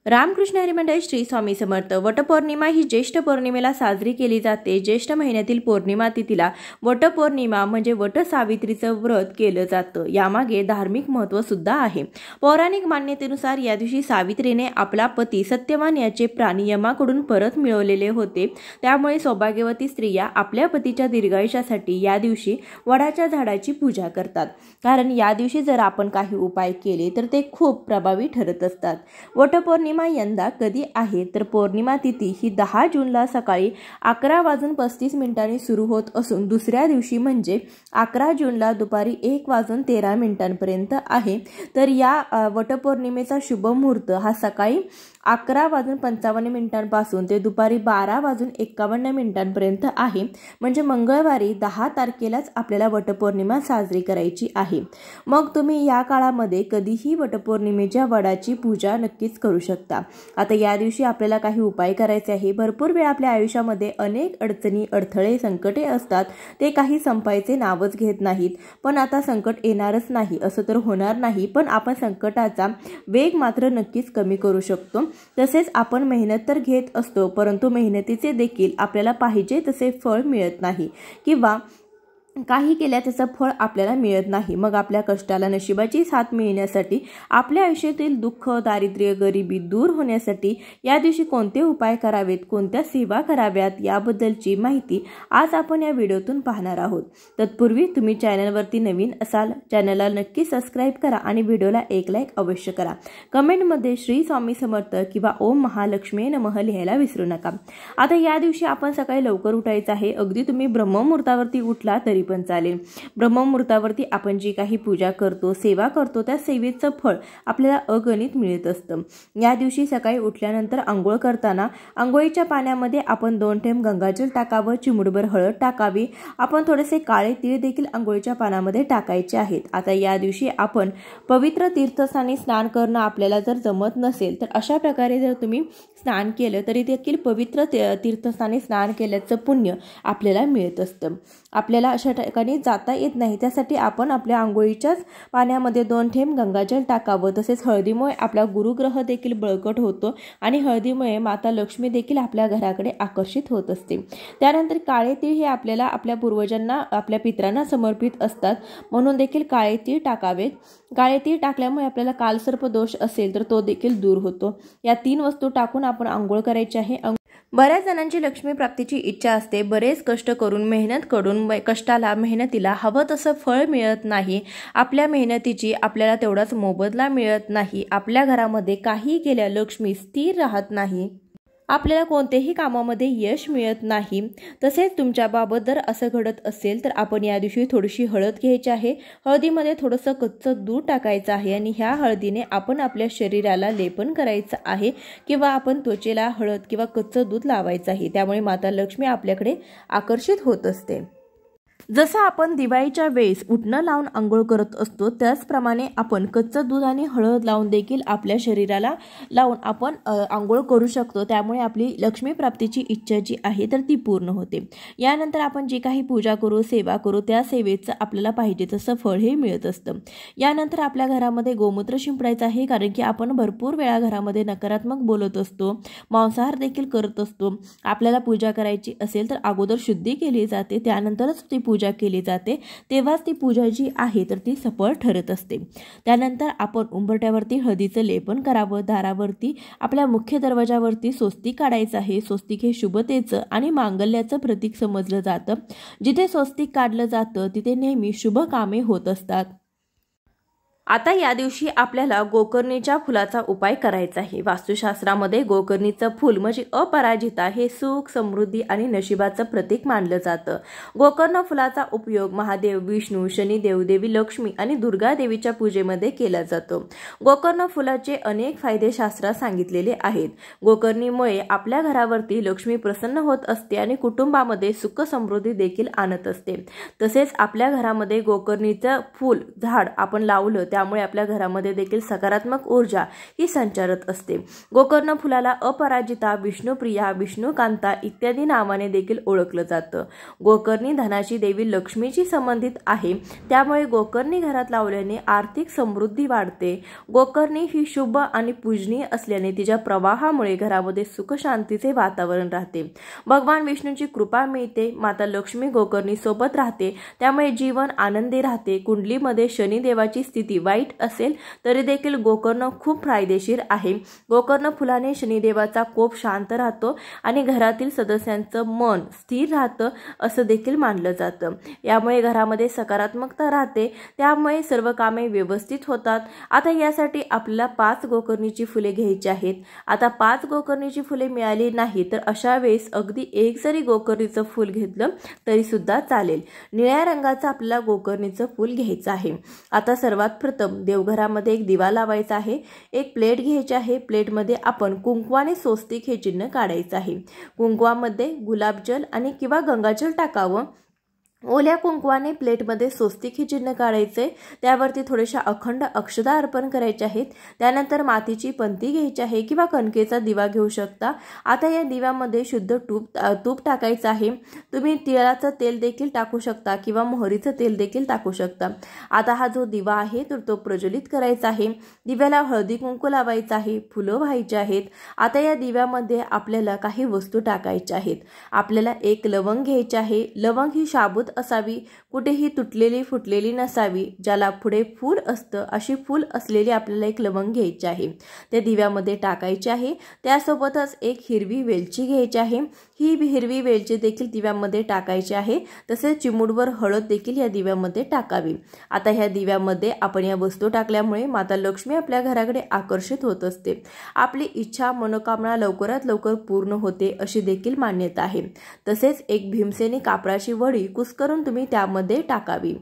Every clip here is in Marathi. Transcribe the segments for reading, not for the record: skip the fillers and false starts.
रामकृष्ण हरी मंडळ श्री स्वामी समर्थ। वटपौर्णिमा ही ज्येष्ठ पौर्णिमेला साजरी केली जाते। ज्येष्ठ महिन्यातील पौर्णिमा तिथीला वटपौर्णिमा म्हणजे वटसावित्रीचं व्रत केलं जातं। यामागे धार्मिक महत्त्व सुद्धा आहे। पौराणिक मान्यतेनुसार या दिवशी सावित्रीने आपला पती सत्यवान याचे प्राण यमाकडून परत मिळवलेले होते। त्यामुळे सौभाग्यवती स्त्रिया आपल्या पतीच्या दीर्घायुष्यासाठी या दिवशी वडाच्या झाडाची पूजा करतात। कारण या दिवशी जर आपण काही उपाय केले तर ते खूप प्रभावी ठरत असतात। वटपौर्णिमा यंदा कधी आहे तर पौर्णिमा तिथी ही 10 जूनला सकाळी 11:35 सुरू होत असून दुसऱ्या दिवशी म्हणजे 11 जूनला दुपारी 1:13 आहे। तर या वटपौर्णिमेचा शुभ मुहूर्त हा सकाळी 11:55 पासून ते दुपारी 12:51 आहे। म्हणजे मंगळवारी 10 तारखेलाच आपल्याला वटपौर्णिमा साजरी करायची आहे। मग तुम्ही या काळामध्ये कधीही वटपौर्णिमेच्या वडाची पूजा नक्कीच करू शकता। आता या दिवशी आपल्याला काही उपाय करायचे आहे। भरपूर वेळ आपल्या आयुष्यामध्ये अनेक अडचणी, अडथळे, संकटे असतात, ते काही संपायचे नावच घेत नाहीत। पण आता संकट येणारच नाही असं तर होणार नाही, पण आपण संकटाचा वेग मात्र नक्कीच कमी करू शकतो। तसेच आपण मेहनत तर घेत असतो, परंतु मेहनतीचे देखील आपल्याला पाहिजे तसे फळ मिळत नाही किंवा काही केल्या त्याचं फळ आपल्याला मिळत नाही। मग आपल्या कष्टाला नशिबाची साथ मिळण्यासाठी, आपल्या आयुष्यातील दुःख, दारिद्र्य, गरिबी दूर होण्यासाठी या दिवशी कोणते उपाय करावेत, कोणत्या सेवा कराव्यात याबद्दलची माहिती आज आपण या व्हिडिओतून पाहणार आहोत। तत्पूर्वी तुम्ही चॅनलवरती नवीन असाल, चॅनलला नक्की सबस्क्राईब करा आणि व्हिडिओला एक लाईक अवश्य करा। कमेंटमध्ये श्री स्वामी समर्थ किंवा ओम महालक्ष्मी नमः लिहायला विसरू नका। आता या दिवशी आपण सकाळी लवकर उठायचं आहे। अगदी तुम्ही ब्रह्ममुहूर्तावरती उठला तरी पण चालेल। ब्रह्ममुहूर्तावरती आपण जी काही पूजा करतो, सेवा करतो, त्या सेवेचं फळ आपल्याला अगणित मिळत असतं। या दिवशी सकाळी उठल्यानंतर आंघोळ करताना आंघोळीच्या पाण्यामध्ये आपण 2 थेंब गंगाजल टाकावं, चिमूटभर हळद टाकावी, आपण थोडेसे काळे तीळ देखील आंघोळीच्या पाण्यामध्ये टाकायचे आहेत। आता या दिवशी आपण पवित्र तीर्थस्थानी स्नान करणं आपल्याला जर जमत नसेल तर अशा प्रकारे जर तुम्ही स्नान केलं तरी देखील पवित्र तीर्थस्थानी स्नान केल्याचं पुण्य आपल्याला मिळत असतं। आपल्याला अशा ठिकाणी जाता येत नाही, त्यासाठी आपण आपल्या आंघोळीच्याच पाण्यामध्ये 2 थेंब गंगाजल टाकावं। तसेच हळदीमुळे आपला गुरुग्रह देखील बळकट होतो आणि हळदीमुळे माता लक्ष्मी देखील आपल्या घराकडे आकर्षित होत असते। त्यानंतर काळे तीळ हे आपल्याला आपल्या पूर्वजांना, आपल्या पितरांना समर्पित असतात, म्हणून देखील काळे तीळ टाकावेत। काळे तीळ टाकल्यामुळे आपल्याला कालसर्प दोष असेल तर तो देखील दूर होतो। या 3 वस्तू टाकून आपण आंघोळ करायची आहे। बऱ्याच जणांची लक्ष्मी प्राप्तीची इच्छा असते, बरेच कष्ट करून, मेहनत करून कष्टाला, मेहनतीला हवं तसं फळ मिळत नाही। आपल्या मेहनतीची आपल्याला तेवढाच मोबदला मिळत नाही। आपल्या घरामध्ये काही केल्या लक्ष्मी स्थिर राहत नाही, आपल्याला कोणत्याही कामामध्ये यश मिळत नाही। तसेच तुमच्याबाबत जर असं घडत असेल तर आपण या दिवशी थोडीशी हळद घ्यायची आहे। हळदीमध्ये थोडंसं कच्चं दूध टाकायचं आहे आणि ह्या हळदीने आपण आपल्या शरीराला लेपन करायचं आहे किंवा आपण त्वचेला हळद किंवा कच्चं दूध लावायचं आहे। त्यामुळे माता लक्ष्मी आपल्याकडे आकर्षित होत असते। जसं आपण दिवाळीच्या वेळेस उटणं लावून आंघोळ करत असतो, त्याचप्रमाणे आपण कच्चं दूध आणि हळद लावून देखील आपल्या शरीराला लावून आपण आंघोळ करू शकतो। त्यामुळे आपली लक्ष्मी प्राप्तीची इच्छा जी आहे तर ती पूर्ण होते। यानंतर आपण जी काही पूजा करू, सेवा करू, त्या सेवेचं आपल्याला पाहिजे तसं फळ हे मिळत असतं। यानंतर आपल्या घरामध्ये गोमूत्र शिंपडायचं आहे, कारण की आपण भरपूर वेळा घरामध्ये नकारात्मक बोलत असतो, मांसाहार देखील करत असतो। आपल्याला पूजा करायची असेल तर अगोदर शुद्धी केली जाते, त्यानंतरच ती पूजा केली जाते, तेव्हाच ती पूजा जी आहे तर ती सफळ ठरत असते। त्यानंतर आपण उंबरठ्यावरती हळदीचं लेपन करावं। दारावरती आपल्या मुख्य दरवाजावरती स्वस्तिक काढायचं आहे। स्वस्तिक हे शुभतेचं आणि मांगल्याचं प्रतीक समजलं जातं। जिथे स्वस्तिक काढलं जातं तिथे नेहमी शुभ कामे होत असतात। आता या दिवशी आपल्याला गोकर्णीच्या फुलाचा उपाय करायचा आहे। वास्तुशास्त्रामध्ये गोकर्णीचं फूल म्हणजे अपराजिता हे सुख, समृद्धी आणि नशिबाचं प्रतीक मानलं जातं। गोकर्ण फुलाचा उपयोग महादेव, विष्णू, शनिदेव, देवी लक्ष्मी आणि दुर्गा देवीच्या पूजेमध्ये केला जातो। गोकर्ण फुलाचे अनेक फायदे शास्त्रात सांगितलेले आहेत। गोकर्णीमुळे आपल्या घरावरती लक्ष्मी प्रसन्न होत असते आणि कुटुंबामध्ये सुख समृद्धी देखील आणत असते। तसेच आपल्या घरामध्ये गोकर्णीचं फूल झाड आपण लावलं त्यामुळे आपल्या घरामध्ये देखील सकारात्मक ऊर्जा ही संचारत असते। गोकर्ण फुलाला अपराजिता, विष्णुप्रिया, विष्णुकांता इत्यादी नावाने देखील ओळखलं जातं। गोकर्णी धनाची देवी लक्ष्मीची संबंधित आहे, त्यामुळे गोकर्णी घरात लावल्याने आर्थिक समृद्धी वाढते। गोकर्णी ही शुभ आणि पूजनीय असल्याने तिच्या प्रवाहामुळे घरामध्ये सुख शांतीचे वातावरण राहते। भगवान विष्णूची कृपा मिळते, माता लक्ष्मी गोकर्णी सोबत राहते, त्यामुळे जीवन आनंदी राहते। कुंडलीमध्ये शनिदेवाची स्थिती वाईट असेल तरी देखील गोकर्ण खूप फायदेशीर आहे। गोकर्ण फुलाने शनिदेवाचा कोप शांत राहतो आणि घरातील सदस्यांचं मन स्थिर राहतं असं देखील मानलं जातं। यामुळे घरामध्ये सकारात्मकता राहते, त्यामुळे सर्व कामे व्यवस्थित होतात। आता यासाठी आपल्याला 5 गोकर्णीची फुले घ्यायची आहेत। आता 5 गोकर्णीची फुले मिळाली नाही तर अशा वेळेस अगदी एक जरी गोकर्णीचं फूल घेतलं तरी सुद्धा चालेल। निळ्या रंगाचं आपल्याला गोकर्णीचं फूल घ्यायचं आहे। आता सर्वात प्रथम देवघरामध्ये एक दिवा लावायचा आहे, एक प्लेट घ्यायची आहे। प्लेटमध्ये आपण कुंकवाने स्वस्तिक हे चिन्ह काढायचं आहे। कुंकवामध्ये गुलाबजल आणि किंवा गंगाजल टाकावं। ओल्या कुंकवाने प्लेटमध्ये स्वस्तिक हे चिन्ह काढायचे, त्यावरती थोडेशा अखंड अक्षता अर्पण करायचे आहेत। त्यानंतर मातीची पंती घ्यायची आहे किंवा कणकेचा दिवा घेऊ शकता। आता या दिव्यामध्ये शुद्ध तूप टाकायचं आहे। तुम्ही तिळाचं तेल देखील टाकू शकता किंवा मोहरीचं तेल देखील टाकू शकता। आता हा जो दिवा आहे तर तो प्रज्वलित करायचा आहे। दिव्याला हळदी कुंकू लावायचं आहे, फुलं व्हायची आहेत। आता या दिव्यामध्ये आपल्याला काही वस्तू टाकायच्या आहेत। आपल्याला एक लवंग घ्यायची आहे। लवंग ही शाबूत असावी, कुठेही तुटलेली फुटलेली नसावी, ज्याला पुढे फूल असतं अशी फूल असलेली आपल्याला एक लवंग घ्यायची आहे, त्या दिव्यामध्ये टाकायची आहे। त्यासोबतच एक हिरवी वेलची घ्यायची आहे, ही हिरवी वेलची देखील दिव्यामध्ये टाकायची आहे। तसेच चिमूटभर हळद देखील या दिव्यामध्ये टाकावी। आता ह्या दिव्यामध्ये आपण या वस्तू टाकल्यामुळे माता लक्ष्मी आपल्या घराकडे आकर्षित होत असते। आपली इच्छा मनोकामना लवकरात लवकर पूर्ण होते अशी देखील मान्यता आहे। तसेच एक भीमसेनी कापडाची वडी करून तुम्ही त्यामध्ये टाकावी।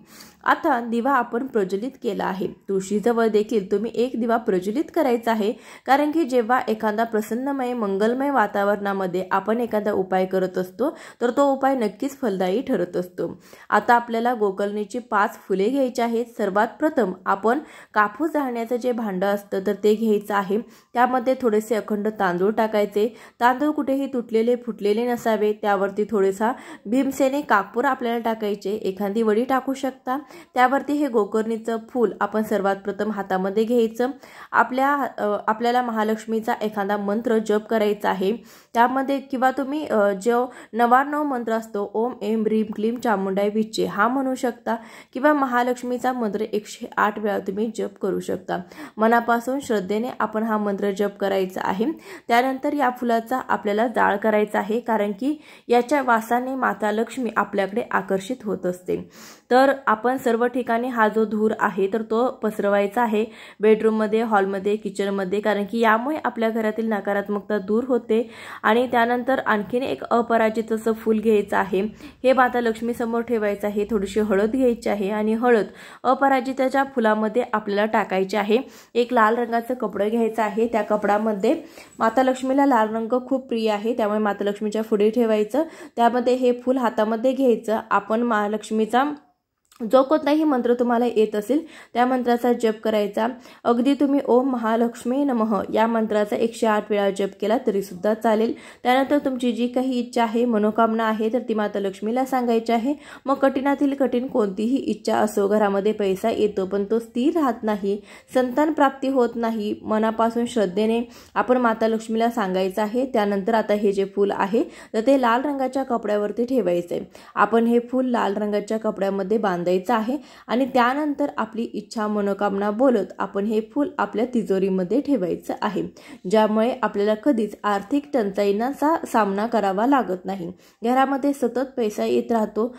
आता दिवा आपण प्रज्वलित केला आहे। तुळशीजवळ देखील तुम्ही एक दिवा प्रज्वलित करायचा आहे, कारण की जेव्हा एखादा प्रसन्नमय मंगलमय वातावरणामध्ये आपण एखादा उपाय करत असतो तर तो उपाय नक्कीच फलदायी ठरत असतो। आता आपल्याला गोकर्णीची 5 फुले घ्यायची आहेत। सर्वात प्रथम आपण कापूस जाळण्याचं जे भांडं असतं तर ते घ्यायचं आहे। त्यामध्ये थोडेसे अखंड तांदूळ टाकायचे। तांदूळ कुठेही तुटलेले फुटलेले नसावे। त्यावरती थोडेसा भीमसेनी कापूर आपल्याला टाकायचे, एखादी वडी टाकू शकता। त्यावरती हे गोकर्णीचं फूल आपण सर्वात प्रथम हातामध्ये घ्यायचं। आपल्याला महालक्ष्मीचा एखादा मंत्र जप करायचा आहे। त्यामध्ये किंवा तुम्ही जो 99 मंत्र असतो ओम ऐं ह्रीं क्लीं चामुंडाय विच्चे हा म्हणू शकता, किंवा महालक्ष्मीचा मंत्र 108 वेळा तुम्ही जप करू शकता। मनापासून श्रद्धेने आपण हा मंत्र जप करायचा आहे। त्यानंतर या फुलाचा आपल्याला जाळ करायचा आहे, कारण की याच्या वासाने माता लक्ष्मी आपल्याकडे आकर्षित होत असते। तर आपण सर्व ठिकाणी हा जो धूर आहे तर तो पसरवायचा आहे, बेडरूममध्ये, हॉलमध्ये, किचनमध्ये, कारण की यामुळे आपल्या घरातील नकारात्मकता दूर होते। आणि त्यानंतर आणखीन एक अपराजित असं फूल घ्यायचं आहे, हे माता लक्ष्मी समोर ठेवायचं आहे। थोडीशी हळद घ्यायची आहे आणि हळद अपराजिताच्या फुलामध्ये आपल्याला टाकायची आहे। एक लाल रंगाचं कपडं घ्यायचं आहे, त्या कपडामध्ये माता लक्ष्मीला लाल रंग खूप प्रिय आहे, त्यामुळे माता लक्ष्मीच्या पुढे ठेवायचं। त्यामध्ये हे फूल हातामध्ये घ्यायचं। आपण महालक्ष्मीचा जो कोणताही मंत्र तुम्हाला येत असेल त्या मंत्राचा जप करायचा। अगदी तुम्ही ओम महालक्ष्मी नमः या मंत्राचा 108 वेळा जप केला तरी सुद्धा चालेल। त्यानंतर तुमची जी काही इच्छा आहे, मनोकामना आहे तर ती माता लक्ष्मीला सांगायची आहे। मग कठीणातील कठीण कोणतीही इच्छा असो, घरामध्ये पैसा येतो पण तो स्थिर राहत नाही, संतान प्राप्ती होत नाही, मनापासून श्रद्धेने आपण माता लक्ष्मीला सांगायचं आहे। त्यानंतर आता हे जे फूल आहे तर ते लाल रंगाच्या कपड्यावरती ठेवायचे। आपण हे फूल लाल रंगाच्या कपड्यामध्ये द्यायचं आहे आणि त्यानंतर आपली इच्छा मनोकामना बोलत आपण हे फूल आपल्या तिजोरीमध्ये ठेवायचं आहे, ज्यामुळे आपल्याला कधीच आर्थिक टंचाईचा सामना करावा लागत नाही। घरामध्ये सतत पैसा येत राहतो,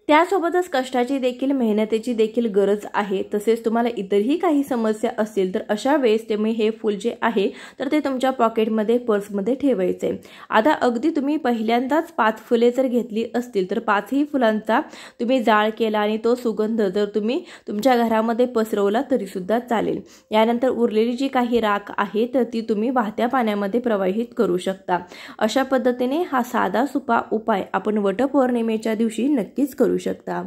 त्यासोबतच कष्टाची देखील मेहनतीची देखील गरज आहे। तसेच तुम्हाला इतरही काही समस्या असतील तर अशा वेळेस तुम्ही हे फूल जे आहे तर ते तुमच्या पॉकेटमध्ये, पर्समध्ये ठेवायचे। आता अगदी तुम्ही पहिल्यांदाच 5 फुले जर घेतली असतील तर 5ही फुलांचा तुम्ही जाळ केला आणि तो सुगंध जर तुम्ही तुमच्या घरामध्ये पसरवला तरी सुद्धा चालेल। यानंतर उरलेली जी काही राख आहे तर ती तुम्ही वाहत्या पाण्यामध्ये प्रवाहित करू शकता। अशा पद्धतीने हा साधा सोपा उपाय आपण वटपौर्णिमेच्या दिवशी नक्कीच करू शकता।